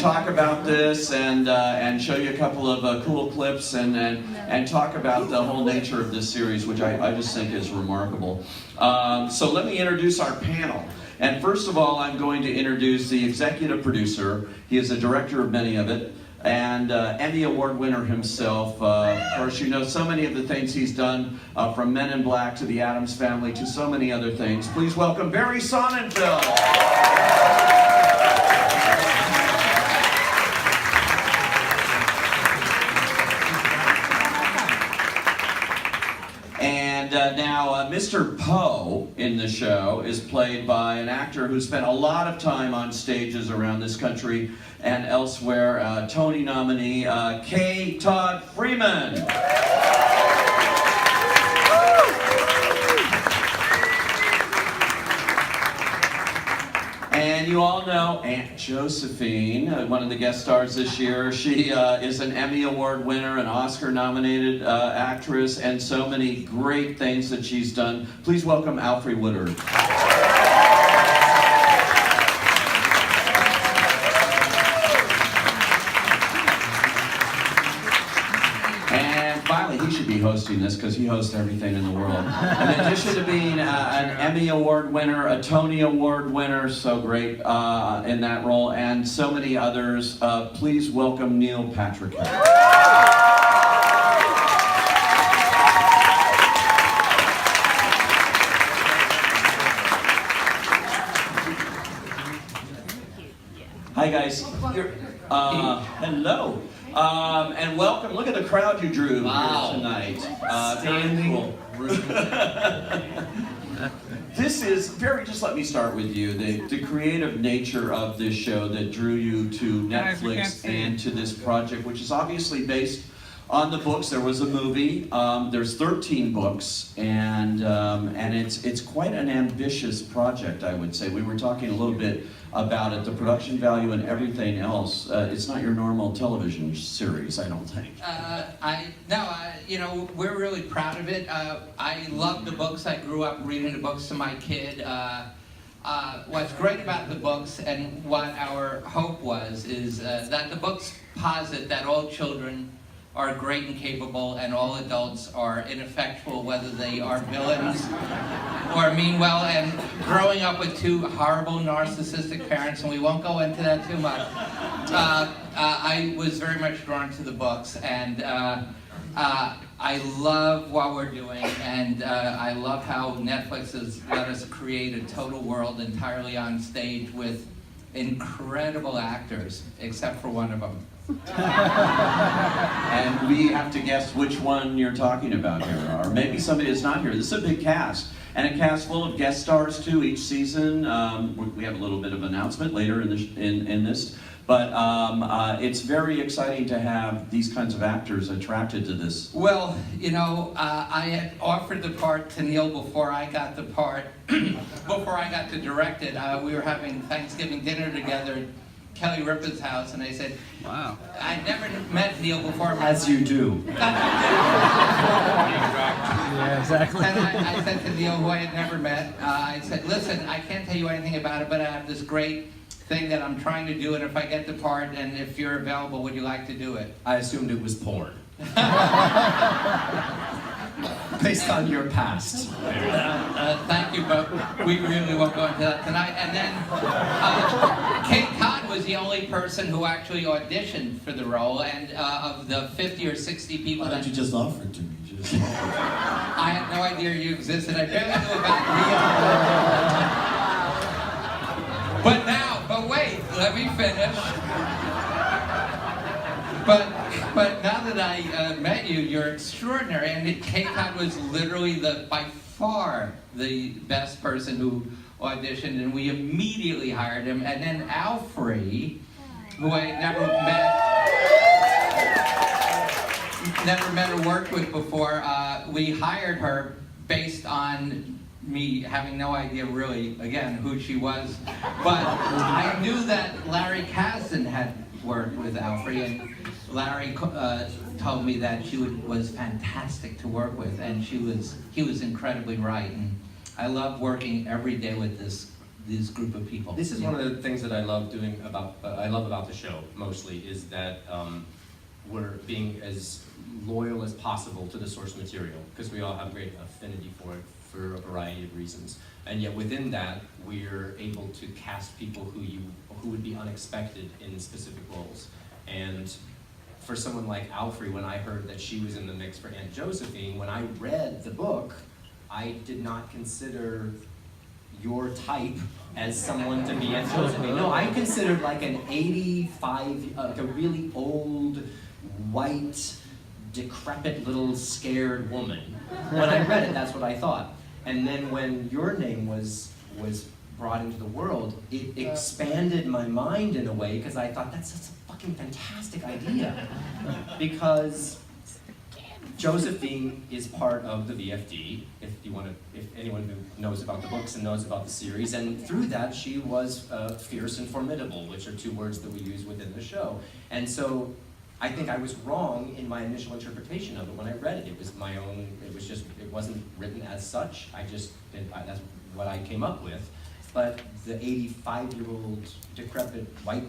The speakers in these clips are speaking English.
talk about this and show you a couple of cool clips and talk about the whole nature of this series, which I just think is remarkable. So let me introduce our panel. And first of all, I'm going to introduce the executive producer. He is the director of many of it, and Emmy Award winner himself. Of course, you know so many of the things he's done, from Men in Black to The Addams Family to so many other things. Please welcome Barry Sonnenfeld. And now Mr. Poe in the show is played by an actor who spent a lot of time on stages around this country and elsewhere, Tony nominee K. Todd Freeman. And you all know Aunt Josephine, one of the guest stars this year. She is an Emmy Award winner, an Oscar-nominated actress, and so many great things that she's done. Please welcome Alfre Woodard. And finally, he should be hosting this because he hosts everything in the world. In addition to being an Emmy Award winner, a Tony Award winner, so great in that role, and so many others, please welcome Neil Patrick. Hi guys. Hello. And welcome. Look at the crowd you drew here tonight. Very cool. This is very, just let me start with you. The creative nature of this show that drew you to Netflix and to this project, which is obviously based on the books. There was a movie. There's 13 books, and it's quite an ambitious project, I would say. We were talking a little bit about it, the production value and everything else. It's not your normal television series, I don't think. You know, we're really proud of it. I love the books. I grew up reading the books to my kid. What's great about the books and what our hope was is that the books posit that all children are great and capable, and all adults are ineffectual, whether they are villains or mean well. And growing up with two horrible narcissistic parents, and we won't go into that too much, I was very much drawn to the books, and I love what we're doing, and I love how Netflix has let us create a total world entirely on stage with incredible actors, except for one of them. And we have to guess which one you're talking about here, or maybe somebody that's not here. This is a big cast, and a cast full of guest stars too each season. We have a little bit of announcement later in this, but it's very exciting to have these kinds of actors attracted to this. Well, you know, I had offered the part to Neil before I got the part, before I got to direct it. We were having Thanksgiving dinner together at Kelly Ripa's house, and I said, "Wow, I'd never met Neil before." As you do. Yeah, exactly. And I said to Neil, who I had never met, I said, "Listen, I can't tell you anything about it, but I have this great thing that I'm trying to do, and if I get the part, and if you're available, would you like to do it?" I assumed it was porn. Based on your past. Thank you, but we really won't go into that tonight. And then Kate Todd was the only person who actually auditioned for the role, and of the 50 or 60 people Why that don't you just offer it to me? I had no idea you existed. I barely knew about Neil. But wait, let me finish. But now that I met you, you're extraordinary. And Kate Todd was literally by far the best person who auditioned, and we immediately hired him. And then Alfre, who I had never met or worked with before, we hired her based on me having no idea really, again, who she was. But I knew that Larry Kasdan had worked with Alfre, and Larry told me that she was fantastic to work with, and he was incredibly right. And I love working every day with this group of people. This is one of the things that I love doing about the show mostly is that we're being as loyal as possible to the source material because we all have great affinity for it for a variety of reasons. And yet within that, we're able to cast people who would be unexpected in specific roles. And for someone like Alfre, when I heard that she was in the mix for Aunt Josephine, when I read the book, I did not consider your type as someone to be Aunt Josephine. No, I considered like an 85, like a really old, white, decrepit little scared woman. When I read it, that's what I thought. And then when your name was brought into the world, it expanded my mind in a way because I thought that's a fucking fantastic idea. Because Josephine is part of the VFD, if anyone who knows about the books and knows about the series, and through that she was fierce and formidable, which are two words that we use within the show. And so I think I was wrong in my initial interpretation of it when I read it. It was my own, it wasn't written as such. That's what I came up with. But the 85-year-old decrepit white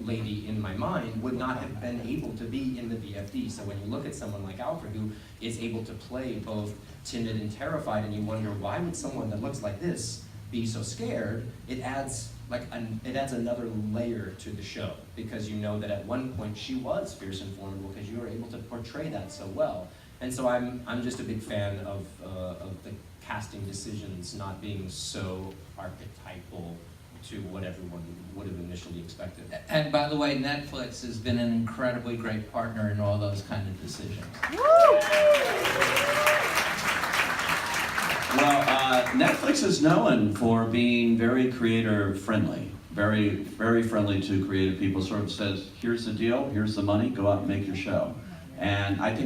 lady in my mind would not have been able to be in the VFD. So when you look at someone like Alfred, who is able to play both timid and terrified, and you wonder, why would someone that looks like this be so scared? It adds another layer to the show, because you know that at one point she was fierce and formidable because you were able to portray that so well. And so I'm just a big fan of the casting decisions not being so archetypal to what everyone would have initially expected. And by the way, Netflix has been an incredibly great partner in all those kind of decisions. Well, Netflix is known for being very creator friendly, very, very friendly to creative people. Sort of says, here's the deal, here's the money, go out and make your show. And I think